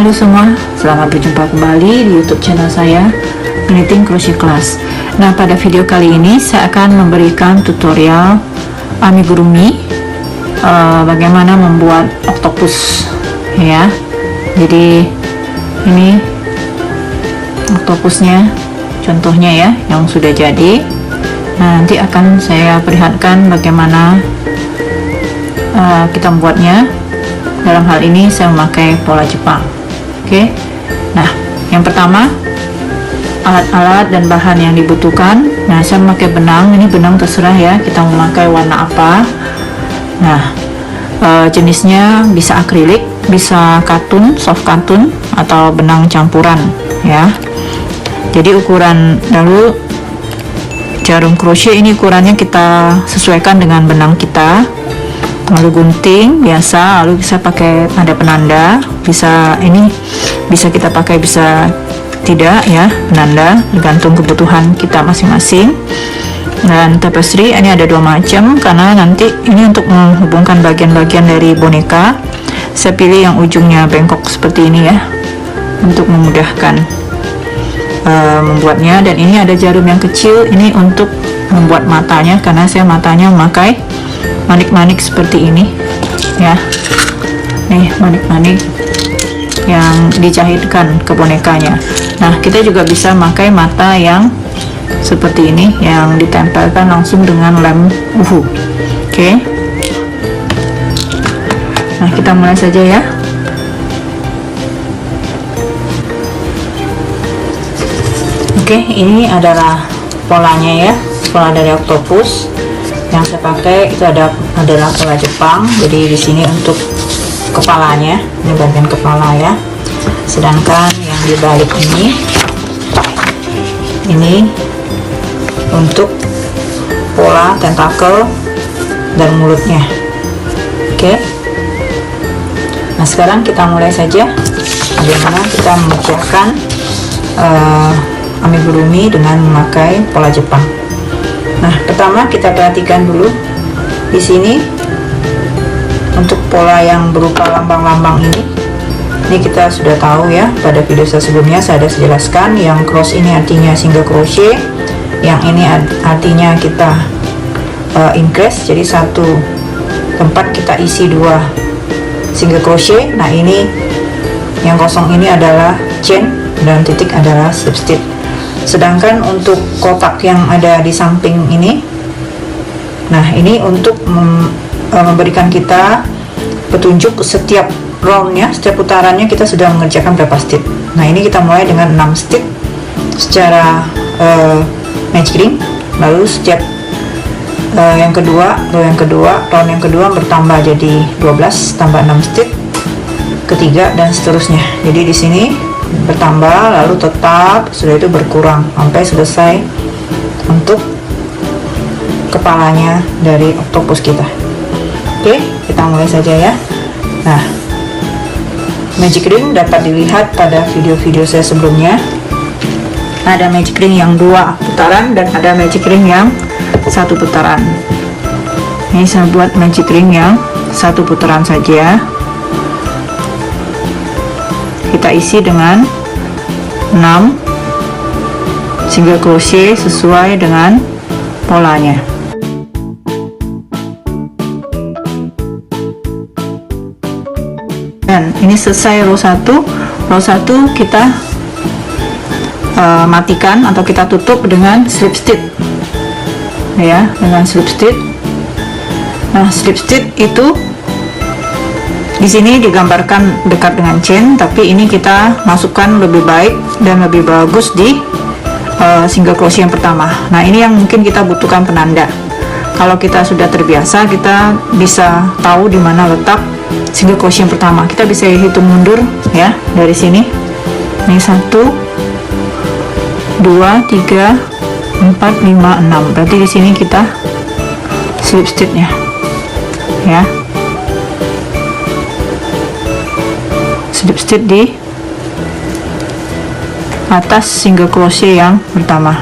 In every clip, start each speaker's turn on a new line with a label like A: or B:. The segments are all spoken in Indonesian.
A: Halo semua, selamat berjumpa kembali di YouTube channel saya, Knitting Crochet Class. Nah, pada video kali ini saya akan memberikan tutorial amigurumi, bagaimana membuat octopus ya. Jadi ini octopusnya, contohnya ya, yang sudah jadi. Nah, nanti akan saya perlihatkan bagaimana kita membuatnya. Dalam hal ini saya memakai pola Jepang. Oke. Nah, yang pertama, alat-alat dan bahan yang dibutuhkan. Nah, saya memakai benang. Ini benang terserah ya, kita memakai warna apa. Nah, jenisnya bisa akrilik, bisa katun, soft katun, atau benang campuran ya. Jadi ukuran, lalu jarum crochet ini ukurannya kita sesuaikan dengan benang kita. Lalu gunting biasa, lalu bisa pakai ada penanda, bisa ini bisa kita pakai, bisa tidak ya, penanda tergantung kebutuhan kita masing-masing. Dan tapestry ini ada dua macam, karena nanti ini untuk menghubungkan bagian-bagian dari boneka. Saya pilih yang ujungnya bengkok seperti ini ya, untuk memudahkan membuatnya. Dan ini ada jarum yang kecil, ini untuk membuat matanya, karena saya matanya memakai manik-manik seperti ini ya. Nih manik-manik yang dijahitkan ke bonekanya. Nah, kita juga bisa memakai mata yang seperti ini, yang ditempelkan langsung dengan lem uhu. Oke. Nah, kita mulai saja ya. Oke, ini adalah polanya ya, pola dari octopus. Yang saya pakai itu adalah pola Jepang. Jadi di sini untuk kepalanya, ini bagian kepala ya. Sedangkan yang di balik ini untuk pola tentakel dan mulutnya. Oke. Nah, sekarang kita mulai saja bagaimana kita mengerjakan amigurumi dengan memakai pola Jepang. Nah, pertama kita perhatikan dulu di sini untuk pola yang berupa lambang-lambang ini. Ini kita sudah tahu ya, pada video saya sebelumnya saya sudah jelaskan. Yang cross ini artinya single crochet, yang ini artinya kita increase. Jadi satu tempat kita isi dua single crochet. Nah, ini yang kosong ini adalah chain dan titik adalah slip stitch. Sedangkan untuk kotak yang ada di samping ini, nah ini untuk memberikan kita petunjuk setiap roundnya, setiap putarannya kita sudah mengerjakan berapa stitch. Nah, ini kita mulai dengan 6 stitch secara magic ring. Lalu setiap round yang kedua bertambah jadi 12 tambah 6 stitch, ketiga dan seterusnya. Jadi di sini bertambah, lalu tetap, sudah itu berkurang sampai selesai untuk kepalanya dari octopus kita. Oke, kita mulai saja ya. Nah, magic ring dapat dilihat pada video-video saya sebelumnya. Ada magic ring yang 2 putaran dan ada magic ring yang 1 putaran. Ini saya buat magic ring yang 1 putaran saja. Kita isi dengan 6 single crochet sesuai dengan polanya. Dan ini selesai row 1. Row 1 kita matikan atau kita tutup dengan slip stitch ya, dengan slip stitch. Nah, slip stitch itu di sini digambarkan dekat dengan chain, tapi ini kita masukkan lebih baik dan lebih bagus di single crochet yang pertama. Nah, ini yang mungkin kita butuhkan penanda. Kalau kita sudah terbiasa, kita bisa tahu di mana letak single crochet yang pertama. Kita bisa hitung mundur ya dari sini. Ini 1, 2, 3, 4, 5, 6. Berarti di sini kita slip stitchnya ya. Slip stitch di atas single crochet yang pertama.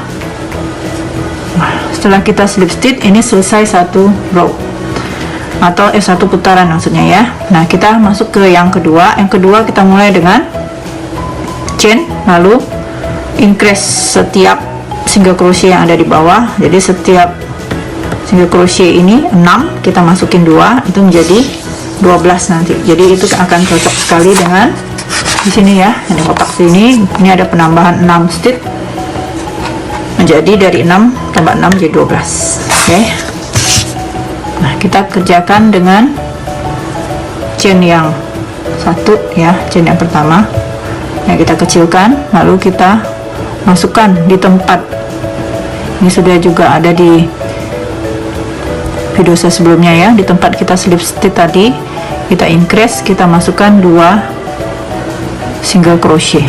A: Nah, setelah kita slip stitch, ini selesai satu row atau satu putaran maksudnya ya. Nah, kita masuk ke yang kedua. Yang kedua kita mulai dengan chain, lalu increase setiap single crochet yang ada di bawah. Jadi setiap single crochet ini 6, kita masukin 2, itu menjadi 12 nanti. Jadi itu akan cocok sekali dengan di sini ya, ini kotak sini. Ini ada penambahan 6 stitch, menjadi dari 6 tambah 6 jadi 12. Oke. Nah, kita kerjakan dengan chain yang satu ya, chain yang pertama yang kita kecilkan, lalu kita masukkan di tempat ini, sudah juga ada di video saya sebelumnya ya, di tempat kita slip stitch tadi kita increase, kita masukkan 2 single crochet.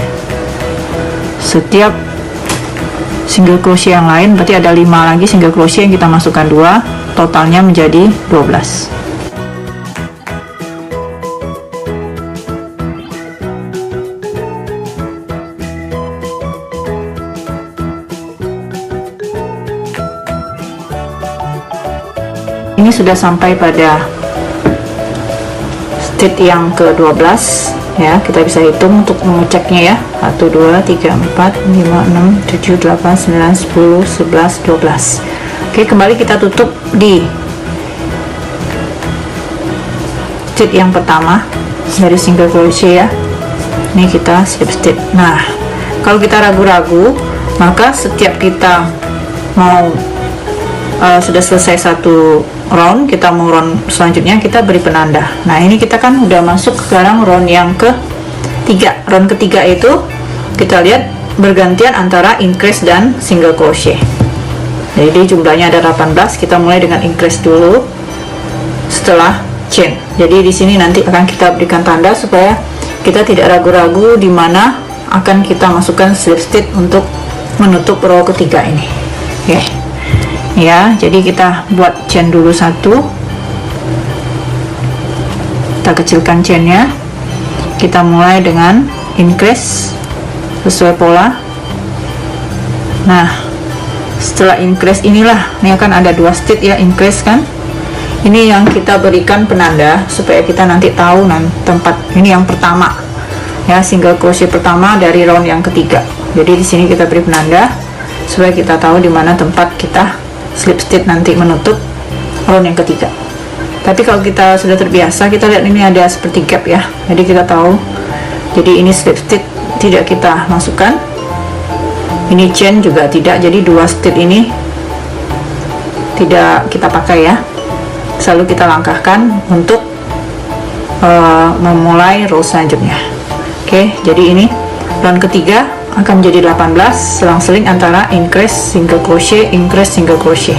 A: Setiap single crochet yang lain berarti ada 5 lagi single crochet yang kita masukkan 2, totalnya menjadi 12. Ini sudah sampai pada stitch yang ke-12 ya, kita bisa hitung untuk mengeceknya ya. 1 2 3 4 5 6 7 8 9 10 11 12. Oke, kembali kita tutup di stitch yang pertama dari single crochet ya. Ini kita slip stitch. Nah, kalau kita ragu-ragu, maka setiap kita mau sudah selesai satu round, kita mau round selanjutnya, kita beri penanda. Nah, ini kita kan udah masuk sekarang round yang ketiga. Round ketiga itu kita lihat bergantian antara increase dan single crochet. Jadi jumlahnya ada 18. Kita mulai dengan increase dulu, setelah chain. Jadi di sini nanti akan kita berikan tanda supaya kita tidak ragu-ragu di mana akan kita masukkan slip stitch untuk menutup row ketiga ini. Oke. Ya, jadi kita buat chain dulu satu, kita kecilkan chainnya, kita mulai dengan increase sesuai pola. Nah, setelah increase inilah, ini akan ada 2 stitch ya, increase kan, ini yang kita berikan penanda supaya kita nanti tahu tempat. Ini yang pertama ya, single crochet pertama dari round yang ketiga. Jadi di sini kita beri penanda supaya kita tahu di mana tempat kita slip stitch nanti menutup round yang ketiga. Tapi kalau kita sudah terbiasa, kita lihat ini ada seperti gap ya, jadi kita tahu. Jadi ini slip stitch tidak kita masukkan, ini chain juga tidak, jadi 2 stitch ini tidak kita pakai ya. Selalu kita langkahkan untuk memulai row selanjutnya. Oke, jadi ini round ketiga akan menjadi 18, selang-seling antara increase single crochet, increase single crochet.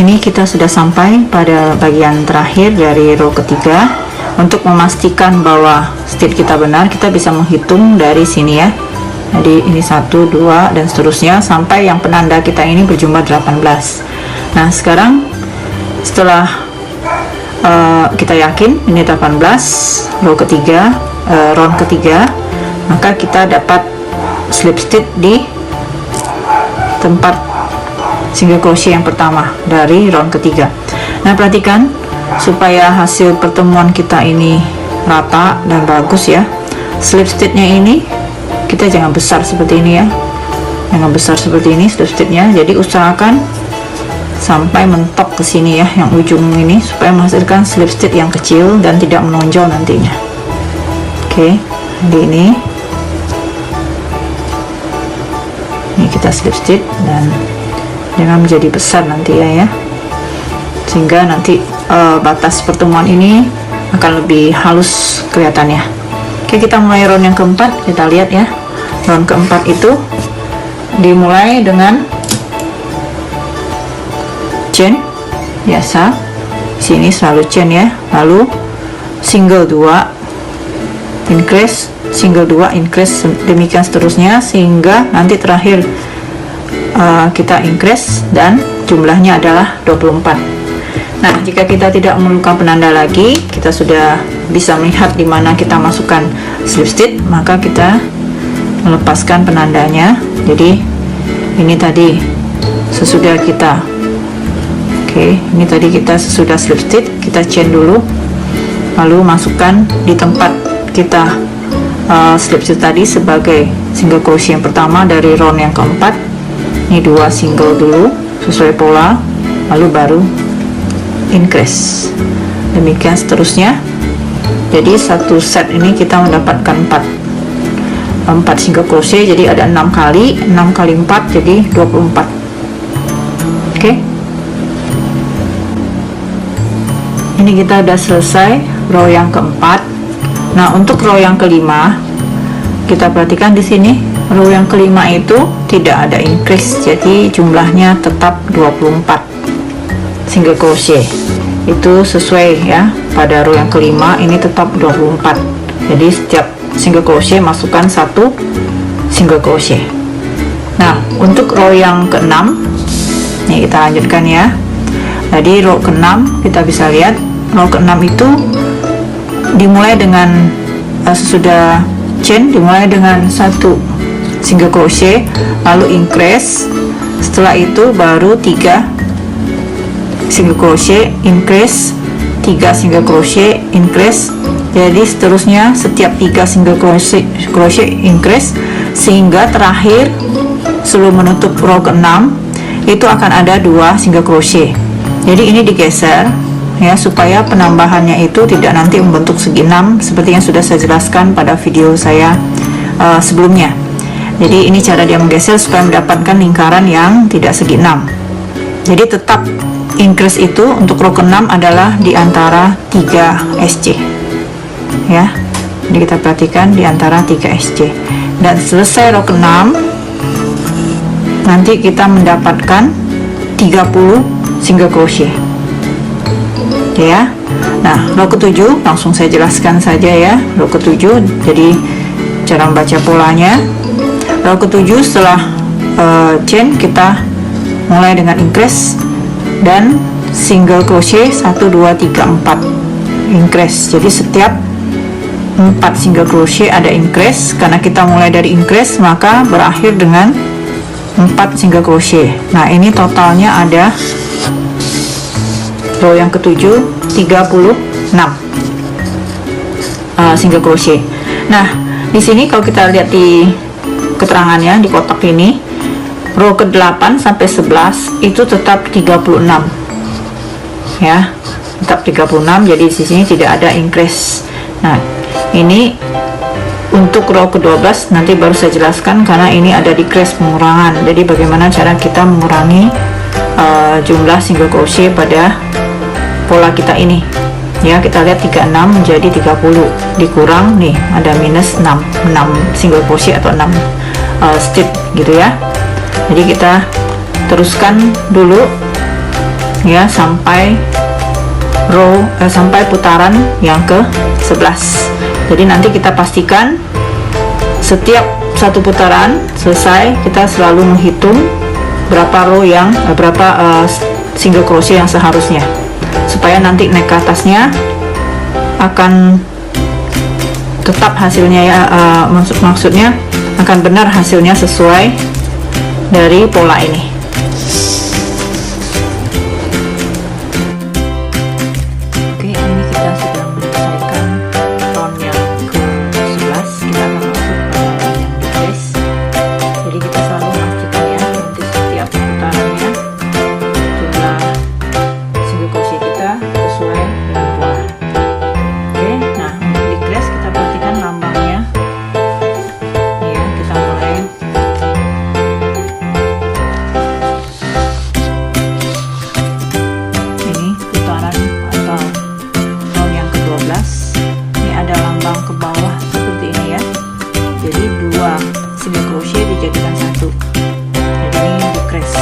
A: Ini kita sudah sampai pada bagian terakhir dari row ketiga. Untuk memastikan bahwa stitch kita benar, kita bisa menghitung dari sini ya. Jadi ini 1 2 dan seterusnya sampai yang penanda kita ini berjumlah 18. Nah, sekarang setelah kita yakin ini 18 row ketiga, round ketiga, maka kita dapat slip stitch di tempat single crochet yang pertama dari round ketiga. Nah, perhatikan supaya hasil pertemuan kita ini rata dan bagus ya. Slip stitchnya ini kita jangan besar seperti ini ya, jangan besar seperti ini slip stitchnya. Jadi usahakan sampai mentok ke sini ya, yang ujung ini, supaya menghasilkan slip stitch yang kecil dan tidak menonjol nantinya. Oke, jadi ini kita slip stitch dan jangan menjadi besar nanti ya, sehingga nanti batas pertemuan ini akan lebih halus kelihatannya. Oke, kita mulai round yang keempat. Kita lihat ya, round keempat itu dimulai dengan chain biasa, sini selalu chain ya, lalu single 2 increase, single 2 increase, demikian seterusnya sehingga nanti terakhir kita increase dan jumlahnya adalah 24. Nah, jika kita tidak memerlukan penanda lagi, kita sudah bisa melihat di mana kita masukkan slip stitch, maka kita melepaskan penandanya. Jadi ini tadi sesudah kita Oke, ini tadi kita sesudah slip stitch, kita chain dulu, lalu masukkan di tempat kita slip stitch tadi sebagai single crochet yang pertama dari round yang keempat. Ini 2 single dulu sesuai pola, lalu baru increase. Demikian seterusnya. Jadi satu set ini kita mendapatkan 4 single crochet, jadi ada 6 kali 4 jadi 24. Oke, ini kita udah selesai row yang keempat. Nah, untuk row yang kelima, kita perhatikan di sini row yang kelima itu tidak ada increase, jadi jumlahnya tetap 24 single crochet. Itu sesuai ya, pada row yang kelima ini tetap 24. Jadi setiap single crochet masukkan 1 single crochet. Nah, untuk row yang keenam, nih kita lanjutkan ya. Jadi row ke-6 kita bisa lihat, row ke-6 itu dimulai dengan sesudah chain dimulai dengan 1 single crochet, lalu increase. Setelah itu baru 3 single crochet, increase, 3 single crochet, increase. Jadi seterusnya setiap 3 single crochet increase, sehingga terakhir sebelum menutup row ke-6 itu akan ada 2 single crochet. Jadi ini digeser ya, supaya penambahannya itu tidak nanti membentuk segi 6 seperti yang sudah saya jelaskan pada video saya sebelumnya. Jadi ini cara dia menggeser supaya mendapatkan lingkaran yang tidak segi 6. Jadi tetap increase itu untuk row ke-6 adalah di antara 3 SC ya. Jadi kita perhatikan di antara 3 SC, dan selesai row ke-6 nanti kita mendapatkan 30 single crochet ya. Nah, row ke-7 langsung saya jelaskan saja ya. Row ke-7, jadi cara membaca polanya. Row ke-7 setelah chain kita mulai dengan increase dan single crochet 1 2 3 4 increase. Jadi setiap 4 single crochet ada increase, karena kita mulai dari increase maka berakhir dengan 4 single crochet. Nah, ini totalnya ada row yang ke-7 36 single crochet. Nah, di sini kalau kita lihat di keterangannya di kotak ini, row ke-8 sampai 11 itu tetap 36 ya, tetap 36. Jadi di sini tidak ada increase. Nah, ini untuk row ke-12 nanti baru saya jelaskan, karena ini ada decrease, pengurangan. Jadi bagaimana cara kita mengurangi jumlah single crochet pada pola kita ini ya. Kita lihat 36 menjadi 30, dikurang nih ada minus 6 single crochet atau 6 stitch gitu ya. Jadi kita teruskan dulu ya sampai row sampai putaran yang ke-11. Jadi nanti kita pastikan setiap satu putaran selesai kita selalu menghitung berapa row yang berapa single crochet yang seharusnya, supaya nanti naik ke atasnya akan tetap hasilnya ya, maksudnya akan benar hasilnya sesuai dari pola ini. Oke, ini kita sudah menyelesaikan round yang ke-11. Kita akan masuk pada round yang decrease. Jadi kita selalu memastikan ya, nanti setiap putarannya jumlah single crochet kita sesuai dengan pola. Oke, nah untuk decrease kita perhatikan lambangnya ya. Kita mulai ini putaran atau round yang ke-12. Ini ada lambang ke bawah seperti ini ya. Jadi 2 single crochet dijadikan 1. Jadi ini decrease.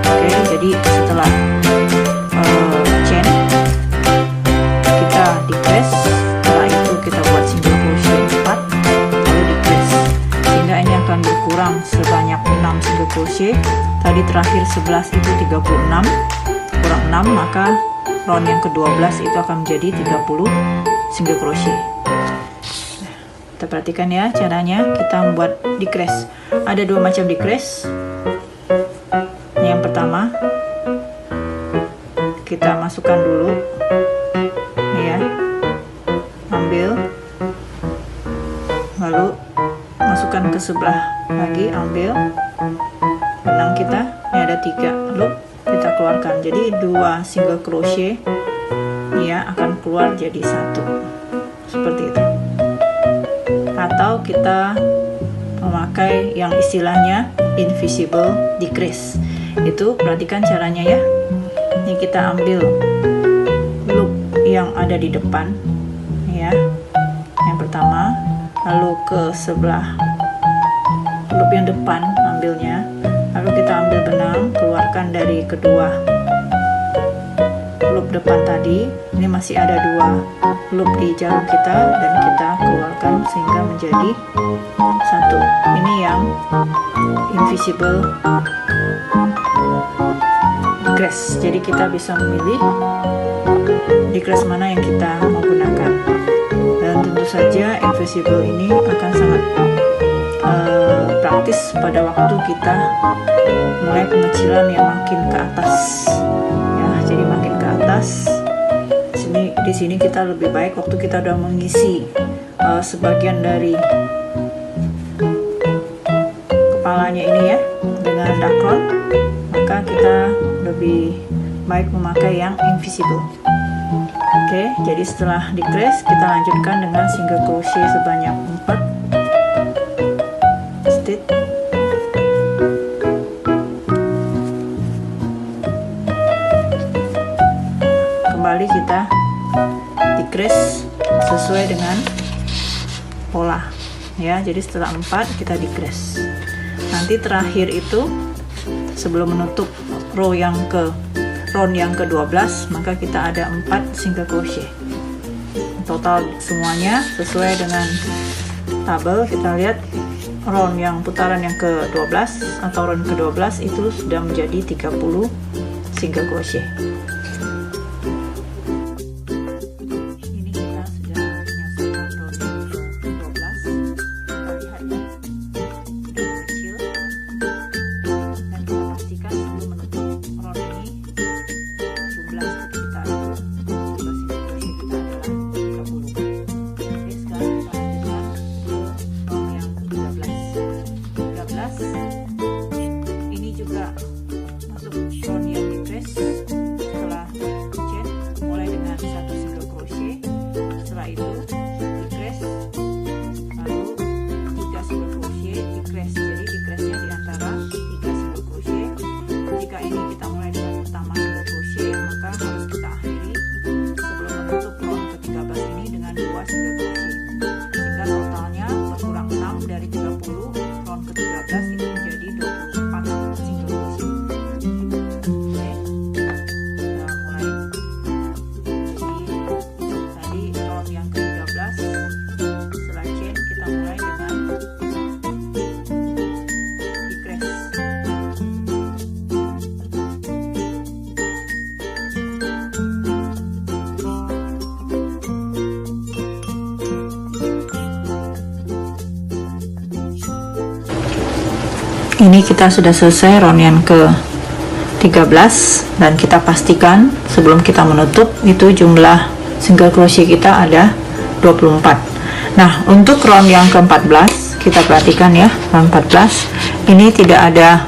A: Oke, jadi setelah chain kita decrease, setelah itu kita buat single crochet 4 lalu decrease, sehingga ini akan berkurang sebanyak 6 single crochet. Tadi terakhir 11 itu 36, kurang 6, maka round yang ke-12 itu akan menjadi 30 single crochet. Kita perhatikan ya caranya kita membuat decrease. Ada 2 macam decrease. Ini yang pertama kita masukkan dulu ya, ambil, lalu masukkan ke sebelah lagi, ambil benang kita, ini ada 3 loop, kita keluarkan, jadi 2 single crochet ya akan keluar jadi 1 seperti itu. Atau kita memakai yang istilahnya invisible decrease, itu perhatikan caranya ya. Ini kita ambil loop yang ada di depan ya, yang pertama, lalu ke sebelah loop yang depan ambilnya, lalu kita ambil benang, keluarkan dari kedua loop depan tadi. Ini masih ada 2 loop di jarum kita dan kita keluarkan sehingga menjadi 1. Ini yang invisible decrease, jadi kita bisa memilih decrease mana yang kita mau gunakan. Dan tentu saja invisible ini akan sangat praktis pada waktu kita mulai pengecilan yang makin ke atas ya, jadi makin ke atas. Di sini kita lebih baik waktu kita udah mengisi sebagian dari kepalanya ini ya dengan dakron, maka kita lebih baik memakai yang invisible. Oke, jadi setelah decrease kita lanjutkan dengan single crochet sebanyak 4 stitch. Kembali kita decrease sesuai dengan pola ya, jadi setelah 4 kita decrease. Nanti terakhir itu sebelum menutup round yang ke-12, maka kita ada 4 single crochet total semuanya sesuai dengan tabel. Kita lihat round yang putaran yang ke-12 atau round ke-12 itu sudah menjadi 30 single crochet. Ini kita sudah selesai round yang ke-13 dan kita pastikan sebelum kita menutup itu jumlah single crochet kita ada 24. Nah, untuk round yang ke-14 kita perhatikan ya, round 14 ini tidak ada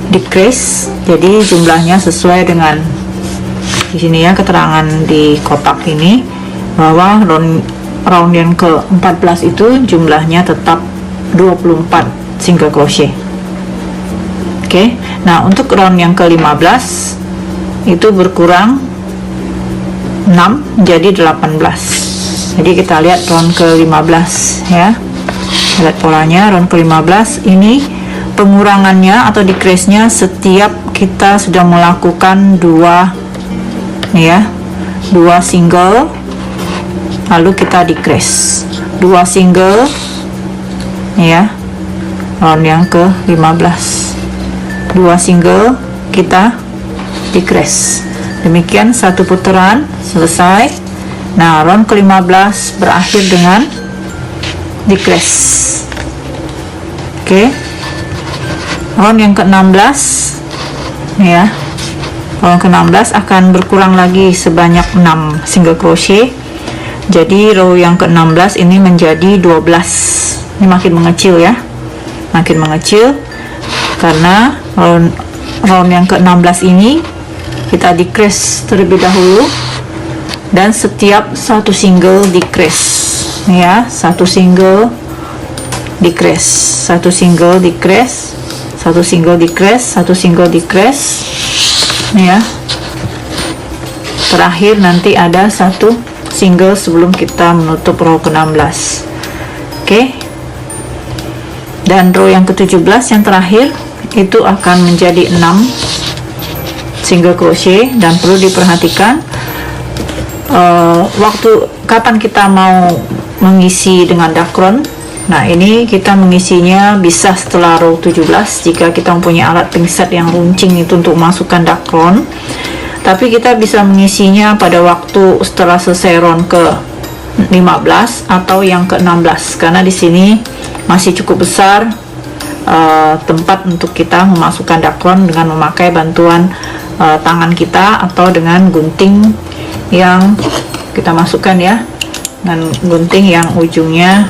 A: decrease, jadi jumlahnya sesuai dengan di sini ya, keterangan di kotak ini bahwa round yang ke-14 itu jumlahnya tetap 24 single crochet. Oke, nah untuk round yang ke-15 itu berkurang 6 jadi 18. Jadi kita lihat round ke-15 ya. Lihat polanya, round ke-15 ini pengurangannya atau decrease-nya setiap kita sudah melakukan 2 single lalu kita decrease 2 single ya, round yang ke-15 2 single kita decrease. Demikian satu putaran selesai. Nah, round ke-15 berakhir dengan decrease. Oke. Round yang ke-16 ya. row yang ke-16 akan berkurang lagi sebanyak 6 single crochet. Jadi row yang ke-16 ini menjadi 12. Ini makin mengecil ya, makin mengecil karena round yang ke-16 ini kita decrease terlebih dahulu, dan setiap satu single decrease ya, satu single decrease, satu single decrease, satu single decrease, satu single decrease ya. Terakhir nanti ada satu single sebelum kita menutup row ke-16. Oke. Dan row yang ke-17 yang terakhir itu akan menjadi 6 single crochet, dan perlu diperhatikan waktu kapan kita mau mengisi dengan dakron. Nah, ini kita mengisinya bisa setelah row 17 jika kita mempunyai alat pinset yang runcing itu untuk masukkan dakron. Tapi kita bisa mengisinya pada waktu setelah selesai round ke-15 atau yang ke-16, karena di sini masih cukup besar tempat untuk kita memasukkan dakron dengan memakai bantuan tangan kita atau dengan gunting yang kita masukkan ya, dengan gunting yang ujungnya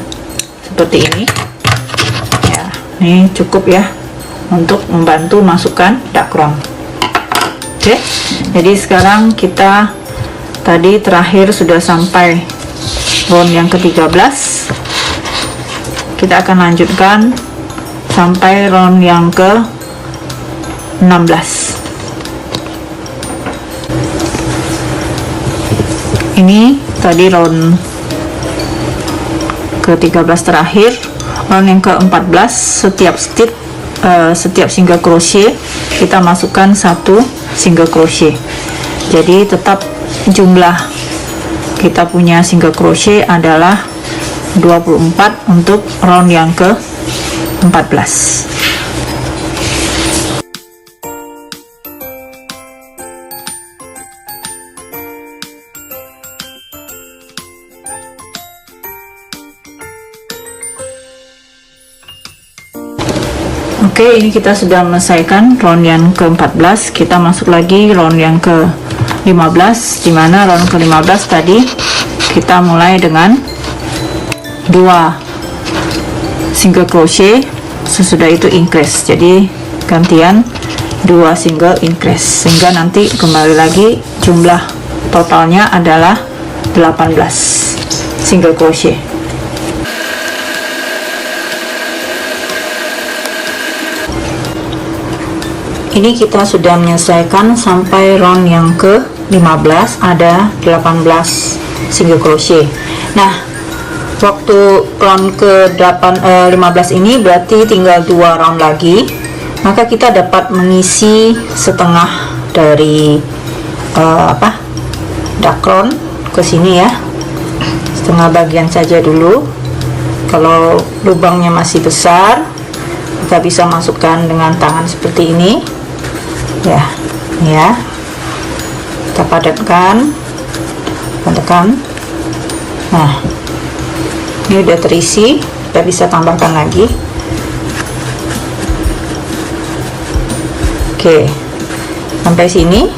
A: seperti ini ya. Ini cukup ya untuk membantu masukkan dakron. Oke, jadi sekarang kita tadi terakhir sudah sampai round yang ke-13. Kita akan lanjutkan sampai round yang ke-16. Ini tadi round ke-13 terakhir. Round yang ke-14, setiap single crochet kita masukkan satu single crochet. Jadi tetap jumlah kita punya single crochet adalah 24 untuk round yang ke-14. Oke, ini kita sudah menyelesaikan round yang ke-14. Kita masuk lagi round yang ke-15, dimana round ke-15 tadi kita mulai dengan 2 single crochet, sesudah itu increase. Jadi gantian 2 single increase, sehingga nanti kembali lagi jumlah totalnya adalah 18 single crochet. Ini kita sudah menyelesaikan sampai round yang ke-15, ada 18 single crochet. Nah, waktu round ke-15 ini berarti tinggal 2 round lagi, maka kita dapat mengisi setengah dari dakron ke sini ya, setengah bagian saja dulu. Kalau lubangnya masih besar, kita bisa masukkan dengan tangan seperti ini ya, kita padatkan, tekan. Nah, ini udah terisi, kita bisa tambahkan lagi. Oke, sampai sini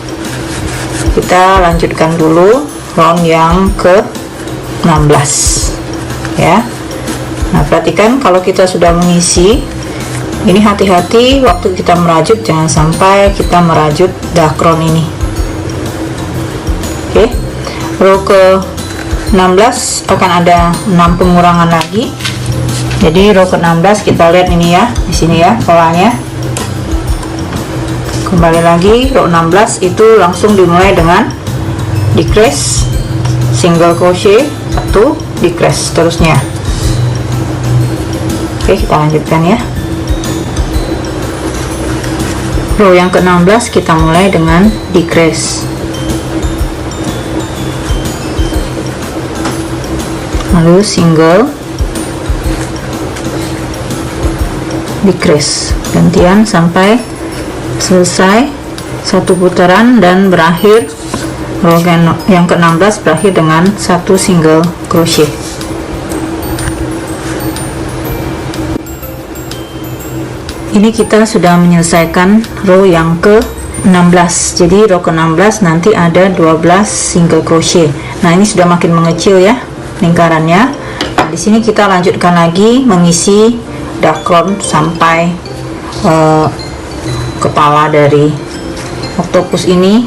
A: kita lanjutkan dulu round yang ke-16 ya. Nah, perhatikan kalau kita sudah mengisi ini, hati-hati waktu kita merajut, jangan sampai kita merajut dakron ini. Oke, row ke-16 akan ada 6 pengurangan lagi. Jadi row ke-16 kita lihat ini ya, di sini ya polanya. Kembali lagi, row 16 itu langsung dimulai dengan decrease, single crochet 1, decrease, terusnya. Oke, kita lanjutkan ya. Row yang ke-16 kita mulai dengan decrease, lalu single, decrease, gantian sampai selesai satu putaran, dan berakhir row yang ke-16 berakhir dengan satu single crochet. Ini kita sudah menyelesaikan row yang ke 16. Jadi row ke-16 nanti ada 12 single crochet. Nah, ini sudah makin mengecil ya lingkarannya. Nah, di sini kita lanjutkan lagi mengisi dakron sampai kepala dari octopus ini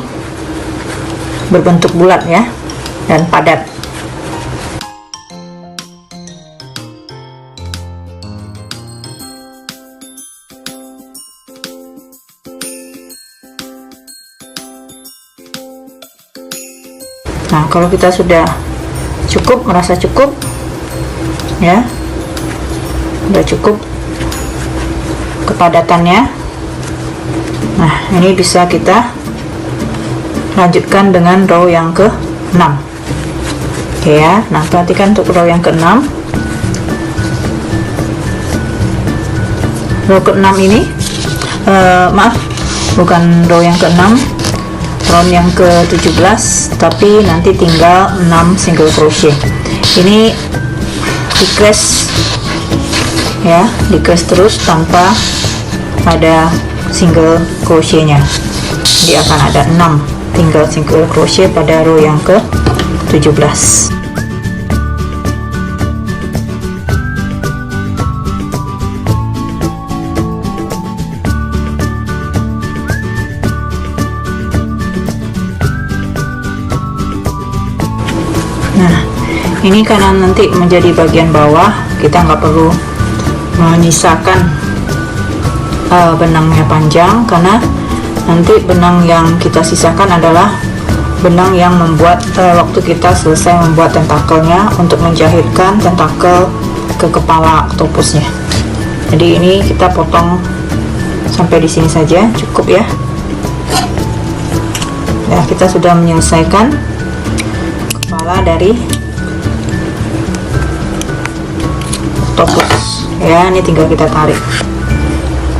A: berbentuk bulat ya dan padat. Nah, kalau kita sudah cukup, merasa cukup ya, udah cukup kepadatannya. Nah, ini bisa kita lanjutkan dengan row yang ke-6. Oke ya. Nah, perhatikan untuk row yang ke-6. Row ke-6 ini maaf, bukan row yang ke-6, row yang ke-17, tapi nanti tinggal 6 single crochet. Ini decrease ya, decrease terus tanpa ada single crochetnya. Jadi akan ada 6 tinggal single crochet pada row yang ke-17. Nah, ini karena nanti menjadi bagian bawah, kita nggak perlu menyisakan benangnya panjang, karena nanti benang yang kita sisakan adalah benang yang membuat waktu kita selesai membuat tentakelnya untuk menjahitkan tentakel ke kepala octopusnya. Jadi ini kita potong sampai di sini saja, cukup ya. Ya, kita sudah menyelesaikan kepala dari octopus ya. Ini tinggal kita tarik,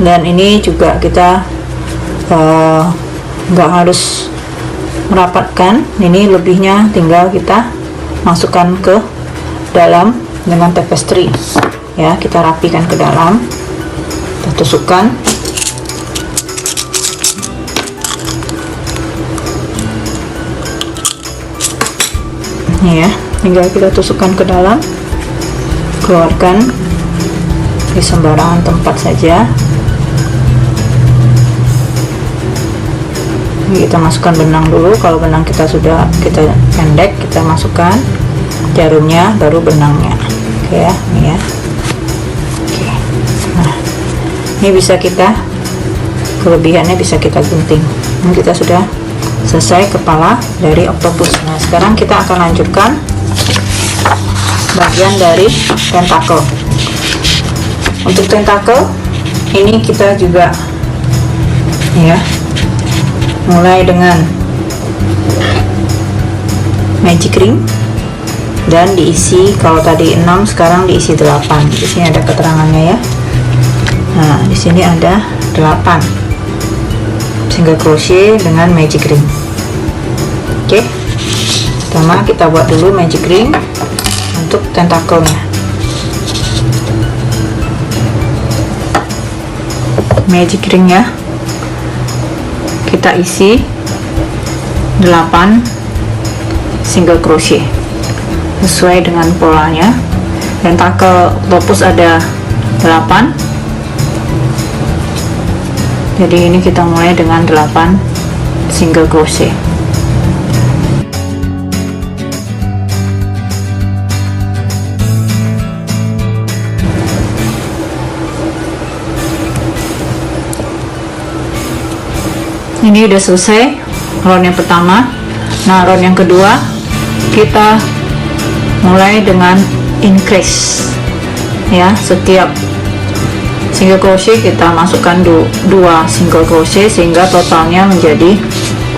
A: dan ini juga kita nggak harus merapatkan, ini lebihnya tinggal kita masukkan ke dalam dengan tapestry ya. Kita rapikan ke dalam, kita tusukkan. Ini ya, tinggal kita tusukkan ke dalam, keluarkan di sembarangan tempat saja. Ini kita masukkan benang dulu. Kalau benang kita sudah pendek, kita masukkan jarumnya, baru benangnya. Oke ya, ini ya. Oke. Nah, ini bisa kita, kelebihannya bisa kita gunting. Ini kita sudah selesai kepala dari octopus. Nah, sekarang kita akan lanjutkan bagian dari tentakel. Untuk tentakel ini kita juga ya, mulai dengan magic ring dan diisi, kalau tadi 6 sekarang diisi 8. Di sini ada keterangannya ya. Nah, di sini ada 8 single crochet dengan magic ring. Oke. Pertama kita buat dulu magic ring untuk tentakelnya. Magic ring ya, kita isi 8 single crochet sesuai dengan polanya. Tentakel octopus ada 8, jadi ini kita mulai dengan 8 single crochet. Ini udah selesai round yang pertama. Nah, round yang kedua kita mulai dengan increase ya. Setiap single crochet kita masukkan 2 single crochet sehingga totalnya menjadi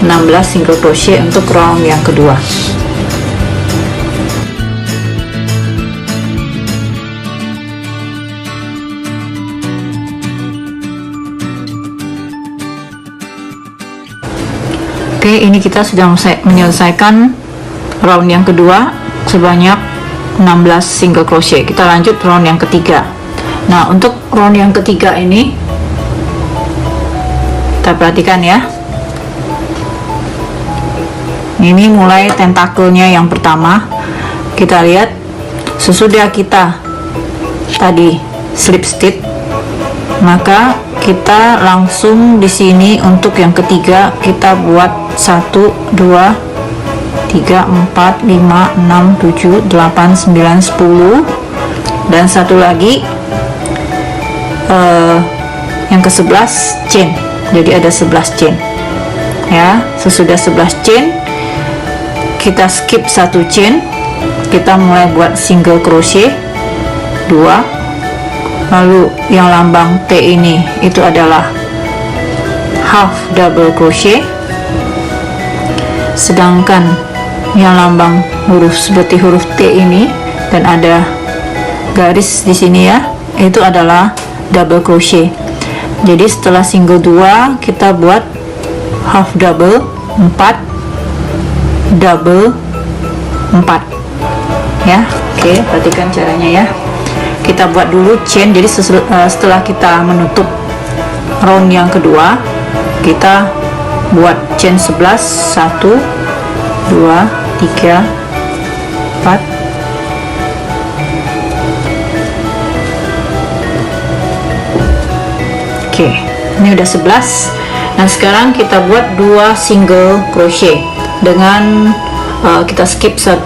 A: 16 single crochet untuk round yang kedua. Oke, ini kita sudah menyelesaikan round yang kedua sebanyak 16 single crochet. Kita lanjut round yang ketiga. Nah, untuk round yang ketiga ini kita perhatikan ya. Ini mulai tentakelnya yang pertama. Kita lihat sesudah kita tadi slip stitch, maka kita langsung di sini untuk yang ketiga kita buat 1 2 3 4 5 6 7 8 9 10 dan satu lagi yang ke 11 chain. Jadi ada 11 chain ya. Sesudah 11 chain kita skip 1 chain, kita mulai buat single crochet 2, lalu yang lambang T ini itu adalah half double crochet, sedangkan yang lambang huruf seperti huruf T ini dan ada garis di sini ya, itu adalah double crochet. Jadi setelah single 2 kita buat half double 4, double 4 ya. Oke, perhatikan caranya ya. Kita buat dulu chain. Jadi setelah kita menutup round yang kedua, kita buat chain 11, 1 2 3 4 Oke, ini udah 11. Nah sekarang kita buat 2 single crochet dengan kita skip 1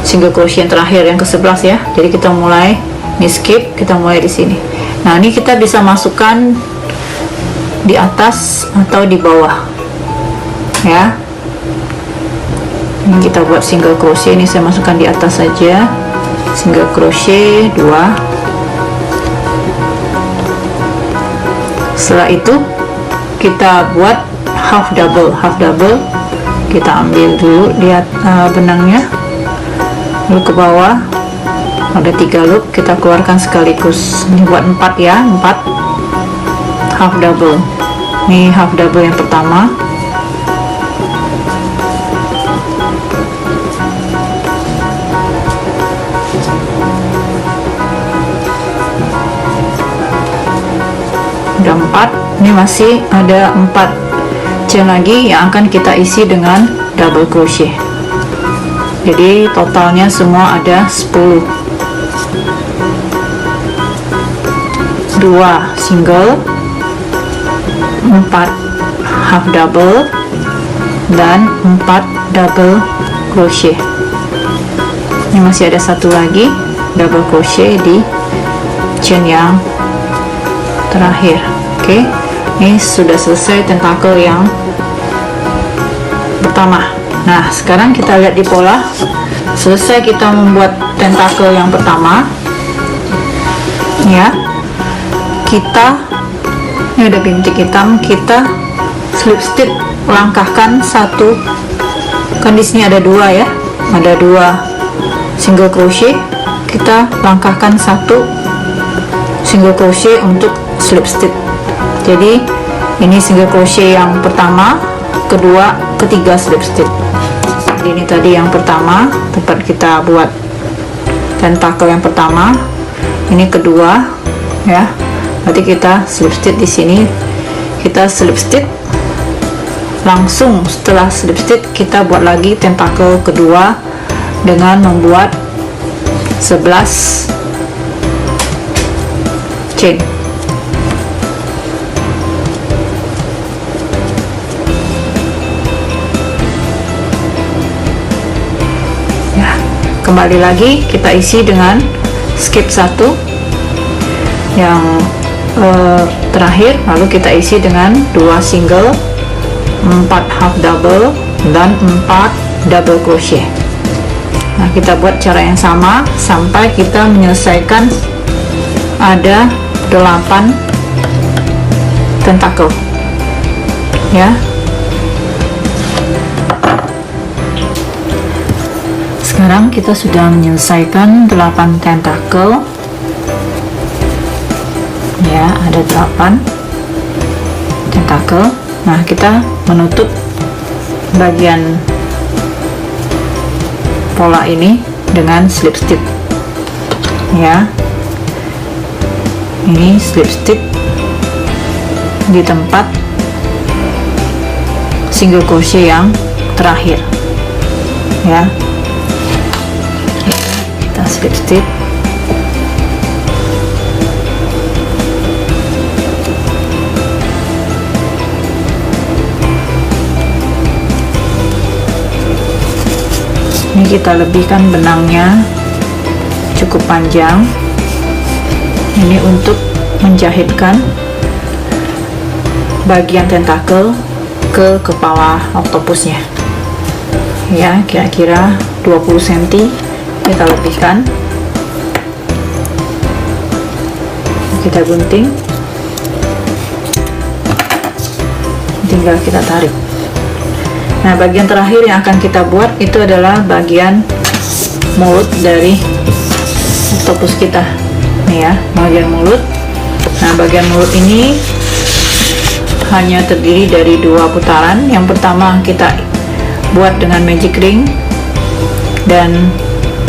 A: single crochet yang terakhir yang ke 11 ya. Jadi kita mulai, ini skip, kita mulai di sini. Nah ini kita bisa masukkan di atas atau di bawah ya. Ini kita buat single crochet, ini saya masukkan di atas saja, single crochet 2. Setelah itu kita buat half double. Kita ambil dulu, lihat benangnya, lalu ke bawah ada 3 loop, kita keluarkan sekaligus. Ini buat 4 ya, 4 half double. Ini half double yang pertama, udah 4. Ini masih ada 4 chain lagi yang akan kita isi dengan double crochet. Jadi totalnya semua ada 10. 2 single, 4 half double, dan 4 double crochet. Ini masih ada satu lagi double crochet di chain yang terakhir. Oke, ini sudah selesai tentakel yang pertama. Nah sekarang kita lihat di pola. Selesai kita membuat tentakel yang pertama ya, kita ini ada bintik hitam, kita slip stitch, langkahkan 1, kan di sini ada 2 ya, ada 2 single crochet, kita langkahkan 1 single crochet untuk slip stitch. Jadi ini single crochet yang pertama, kedua, ketiga slip stitch. Jadi ini tadi yang pertama, tempat kita buat tentakel yang pertama, ini kedua ya. Berarti kita slip stitch di sini, kita slip stitch, langsung setelah slip stitch kita buat lagi tentakel kedua dengan membuat 11 chain. Kembali lagi kita isi dengan skip 1 yang terakhir, lalu kita isi dengan 2 single, 4 half double, dan 4 double crochet. Nah kita buat cara yang sama sampai kita menyelesaikan ada 8 tentakel ya. Sekarang kita sudah menyelesaikan 8 tentakel ya, ada 8 tentakel. Nah kita menutup bagian pola ini dengan slip stitch ya. Ini slip stitch di tempat single crochet yang terakhir ya. Kita slip-slip. Ini kita lebihkan benangnya cukup panjang. Ini untuk menjahitkan bagian tentakel ke kepala oktopusnya ya, kira-kira 20 cm kita lebihkan. Kita gunting, tinggal kita tarik. Nah, bagian terakhir yang akan kita buat itu adalah bagian mulut dari oktopus kita nih ya, bagian mulut. Nah, bagian mulut ini hanya terdiri dari 2 putaran. Yang pertama kita buat dengan magic ring dan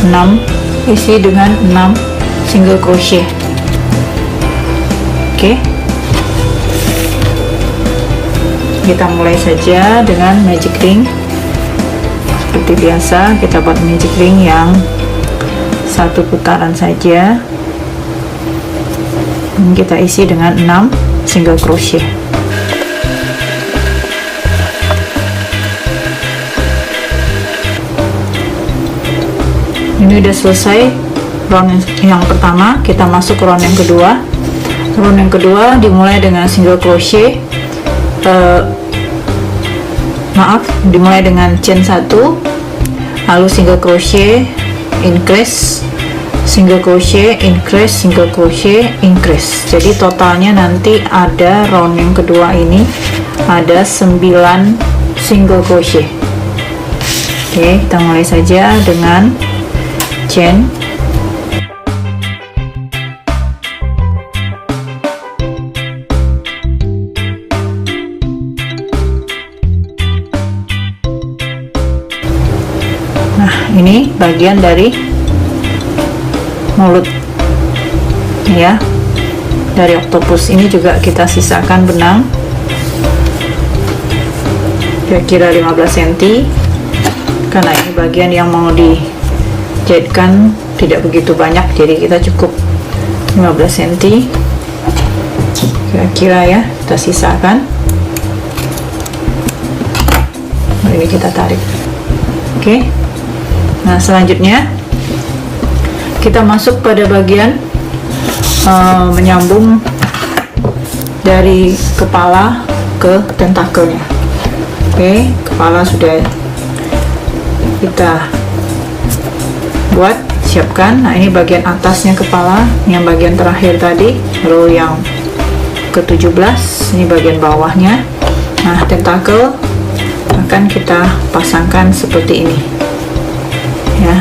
A: 6 isi dengan 6 single crochet. Oke, kita mulai saja dengan magic ring. Seperti biasa kita buat magic ring yang 1 putaran saja. Dan kita isi dengan 6 single crochet. Ini udah selesai round yang pertama. Kita masuk ke round yang kedua. Round yang kedua dimulai dengan single crochet, dimulai dengan chain 1, lalu single crochet, increase, single crochet, increase, single crochet, increase. Jadi totalnya nanti ada round yang kedua ini ada 9 single crochet. Oke, kita mulai saja dengan chain. Nah, ini bagian dari mulut ya, dari oktopus. Ini juga kita sisakan benang kira-kira 15 cm karena ini bagian yang mau dijahitkan tidak begitu banyak, jadi kita cukup 15 cm kira-kira ya, kita sisakan. Nah, ini kita tarik. Oke, nah selanjutnya kita masuk pada bagian menyambung dari kepala ke tentakelnya. Oke, kepala sudah kita buat, siapkan. Nah, ini bagian atasnya kepala, yang bagian terakhir tadi, row yang ke-17, ini bagian bawahnya. Nah, tentakel akan kita pasangkan seperti ini ya.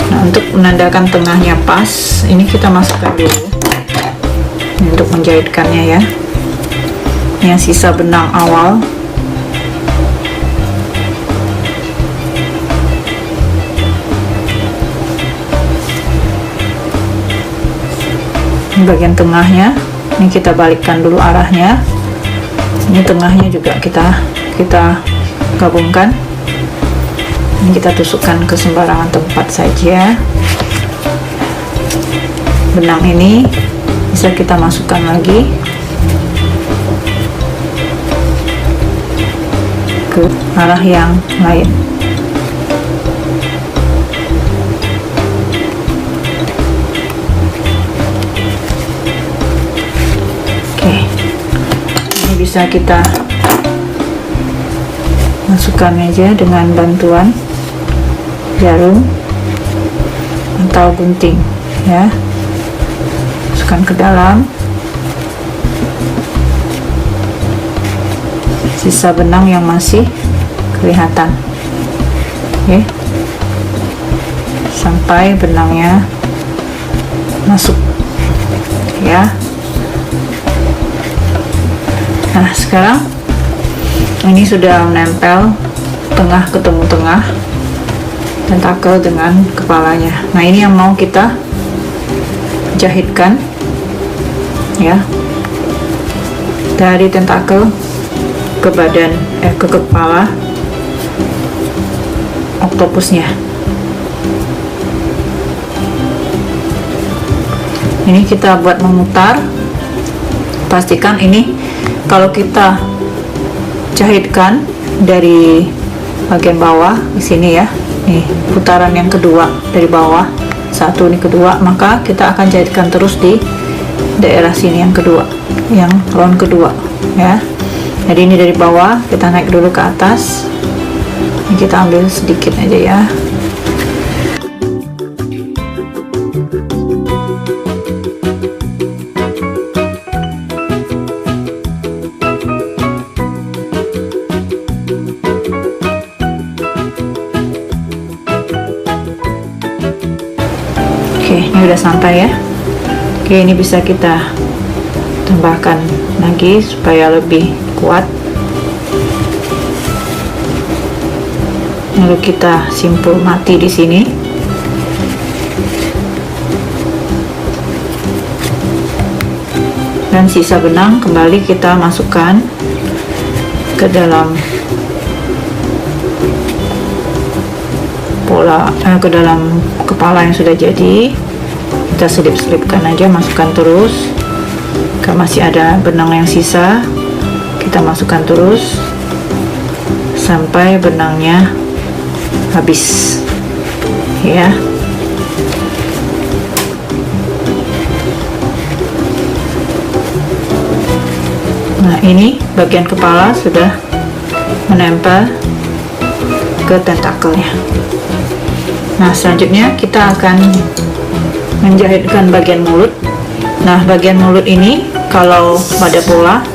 A: Nah, untuk menandakan tengahnya pas, ini kita masukkan dulu untuk menjahitkannya ya. Yang sisa benang awal. Ini bagian tengahnya, ini kita balikkan dulu arahnya. Ini tengahnya juga kita gabungkan. Ini kita tusukkan ke sembarangan tempat saja. Benang ini bisa kita masukkan lagi ke arah yang lain. Oke, ini bisa kita masukkan aja dengan bantuan jarum atau gunting ya, masukkan ke dalam. Sisa benang yang masih kelihatan, oke, sampai benangnya masuk ya. Nah, sekarang ini sudah menempel tengah ketemu tengah tentakel dengan kepalanya. Nah, ini yang mau kita jahitkan ya, dari tentakel ke badan, ke kepala. oktopusnya. Ini kita buat memutar. Pastikan ini kalau kita jahitkan dari bagian bawah di sini ya, nih putaran yang kedua dari bawah, satu ini kedua, maka kita akan jahitkan terus di daerah sini yang kedua, yang round kedua ya. Jadi ini dari bawah kita naik dulu ke atas, ini kita ambil sedikit aja ya. Oke, ini udah santai ya. Oke, ini bisa kita tambahkan lagi supaya lebih kuat. Lalu kita simpul mati di sini. Dan sisa benang kembali kita masukkan ke dalam ke dalam kepala yang sudah jadi. Kita selip-selipkan aja, masukkan terus. Kalau masih ada benang yang sisa, kita masukkan terus sampai benangnya habis ya. Nah, ini bagian kepala sudah menempel ke tentakelnya. Nah, selanjutnya kita akan menjahitkan bagian mulut. Nah, bagian mulut ini kalau pada pola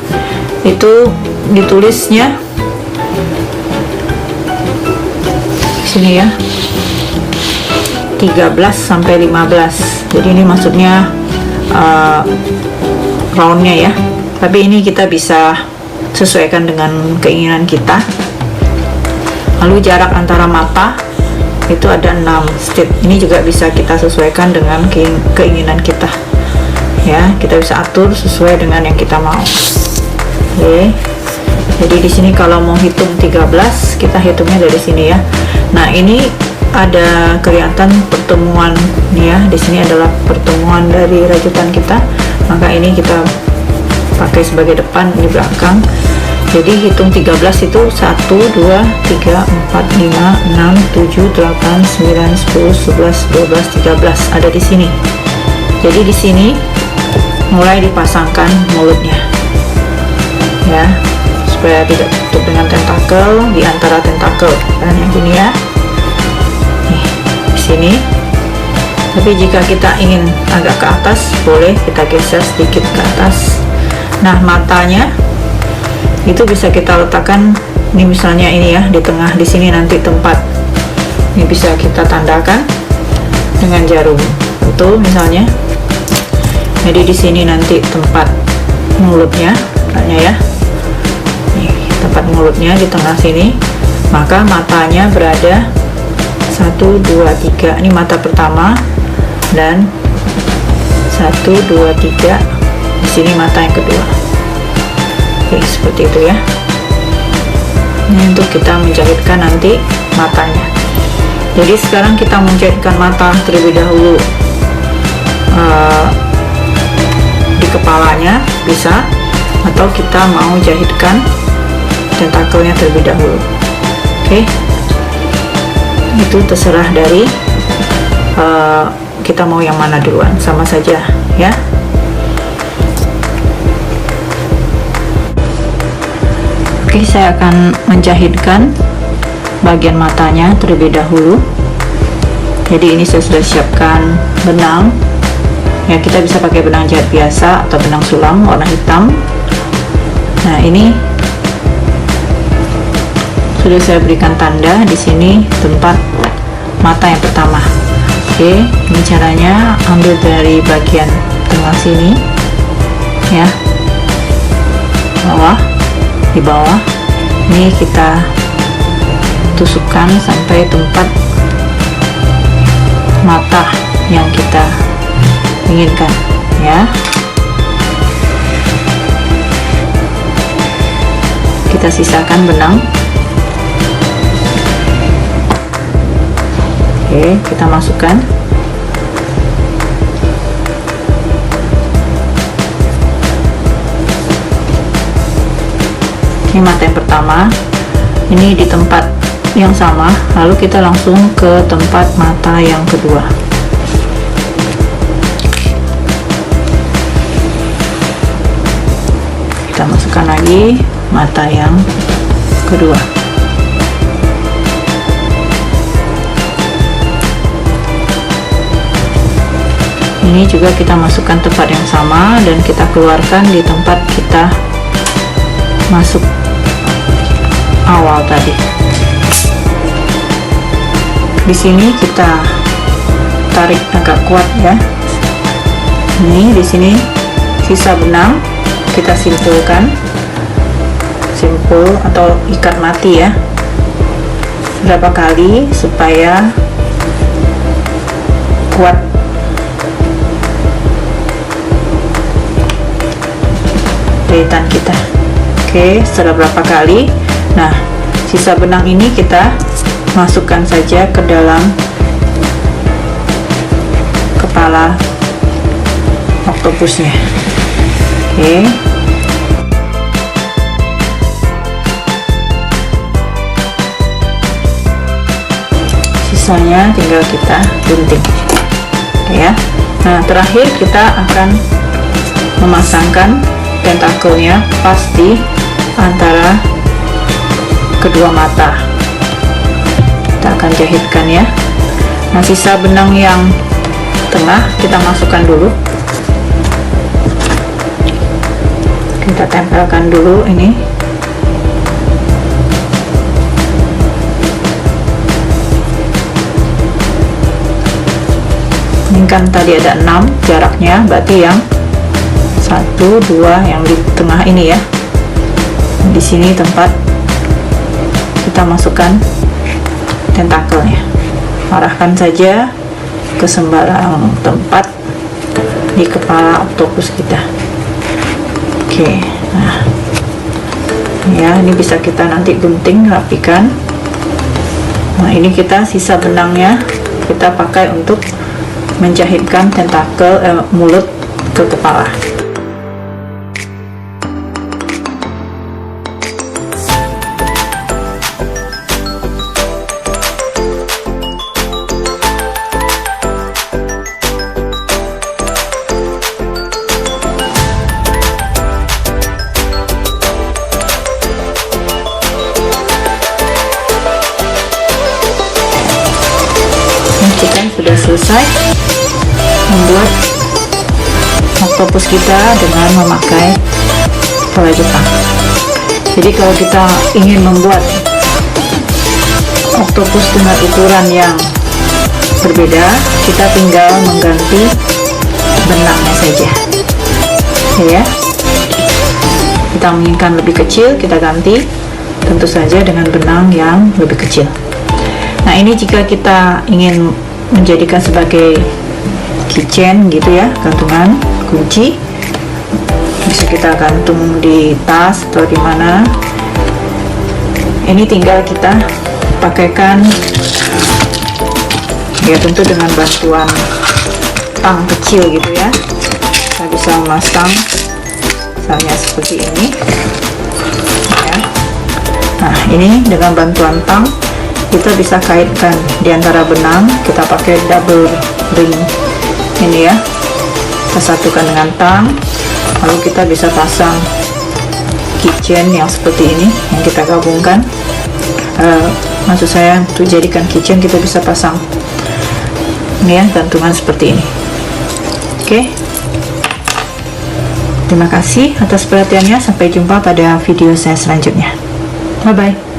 A: itu ditulisnya sini ya, 13 sampai 15. Jadi ini maksudnya roundnya ya. Tapi ini kita bisa sesuaikan dengan keinginan kita. Lalu jarak antara mata itu ada 6 step. Ini juga bisa kita sesuaikan dengan keinginan kita ya. Kita bisa atur sesuai dengan yang kita mau. Oke, jadi di sini kalau mau hitung 13, kita hitungnya dari sini ya. Nah, ini ada kelihatan pertemuan nih ya. Di sini adalah pertemuan dari rajutan kita, maka ini kita pakai sebagai depan, ini belakang. Jadi hitung 13 itu 1, 2, 3, 4, 5, 6, 7, 8, 9, 10, 11, 12, 13 ada di sini. Jadi di sini mulai dipasangkan mulutnya ya, supaya tidak tutup dengan tentakel, di antara tentakel dan yang ini ya. Nih, di sini. Tapi jika kita ingin agak ke atas, boleh kita geser sedikit ke atas. Nah, matanya itu bisa kita letakkan, ini misalnya ini ya, di tengah di sini nanti tempat. Ini bisa kita tandakan dengan jarum itu misalnya. Jadi di sini nanti tempat mulutnya, ya. Nih, tempat mulutnya di tengah sini. Maka matanya berada 1, 2, 3. Ini mata pertama dan 1, 2, 3. Di sini mata yang kedua. Oke, seperti itu ya. Ini untuk kita menjahitkan nanti matanya. Jadi sekarang kita menjahitkan mata terlebih dahulu di kepalanya bisa, atau kita mau jahitkan tentakelnya terlebih dahulu. Oke, itu terserah dari kita mau yang mana duluan, sama saja ya. Oke, saya akan menjahitkan bagian matanya terlebih dahulu. Jadi ini saya sudah siapkan benang ya, kita bisa pakai benang jahit biasa atau benang sulam warna hitam. Nah, ini sudah saya berikan tanda di sini tempat mata yang pertama. Oke, ini caranya, ambil dari bagian tengah sini ya, bawah, di bawah ini kita tusukkan sampai tempat mata yang kita inginkan ya. Kita sisakan benang. Oke, kita masukkan. Ini mata yang pertama, ini di tempat yang sama, lalu kita langsung ke tempat mata yang kedua. Kita masukkan lagi mata yang kedua. Ini juga kita masukkan tempat yang sama dan kita keluarkan di tempat kita masuk awal tadi. Di sini kita tarik agak kuat ya. Ini di sini sisa benang kita simpulkan, simpul atau ikat mati ya, berapa kali supaya kuat. Jahitan kita. Oke, setelah berapa kali, nah sisa benang ini kita masukkan saja ke dalam kepala oktopusnya. Oke, sisanya tinggal kita gunting. Oke ya. Nah, terakhir kita akan memasangkan tentakelnya pas di antara kedua mata. Kita akan jahitkan ya. Nah, sisa benang yang tengah kita masukkan dulu, kita tempelkan dulu ini. Ini kan tadi ada 6 jaraknya, berarti yang 1, 2 yang di tengah ini ya. Di sini tempat kita masukkan tentakelnya. Arahkan saja ke sembarang tempat di kepala oktopus kita. Oke, nah ya, ini bisa kita nanti gunting, rapikan. Nah, ini kita sisa benangnya kita pakai untuk menjahitkan tentakel mulut ke kepala. Kita sudah selesai membuat oktopus kita dengan memakai pola Jepang. Jadi kalau kita ingin membuat oktopus dengan ukuran yang berbeda, kita tinggal mengganti benangnya saja ya. Kita menginginkan lebih kecil, kita ganti tentu saja dengan benang yang lebih kecil. Nah, ini jika kita ingin menjadikan sebagai keychain gitu ya, gantungan kunci, bisa kita gantung di tas atau di mana. Ini tinggal kita pakaikan ya, tentu dengan bantuan tang kecil gitu ya. Kita bisa memasang misalnya seperti ini ya. Nah, ini dengan bantuan tang kita bisa kaitkan di antara benang, kita pakai double ring ini ya, kita satukan dengan tang, lalu kita bisa pasang keychain yang seperti ini yang kita gabungkan. Maksud saya, untuk jadikan keychain kita bisa pasang ini ya, gantungan seperti ini. Oke, terima kasih atas perhatiannya, sampai jumpa pada video saya selanjutnya. Bye bye.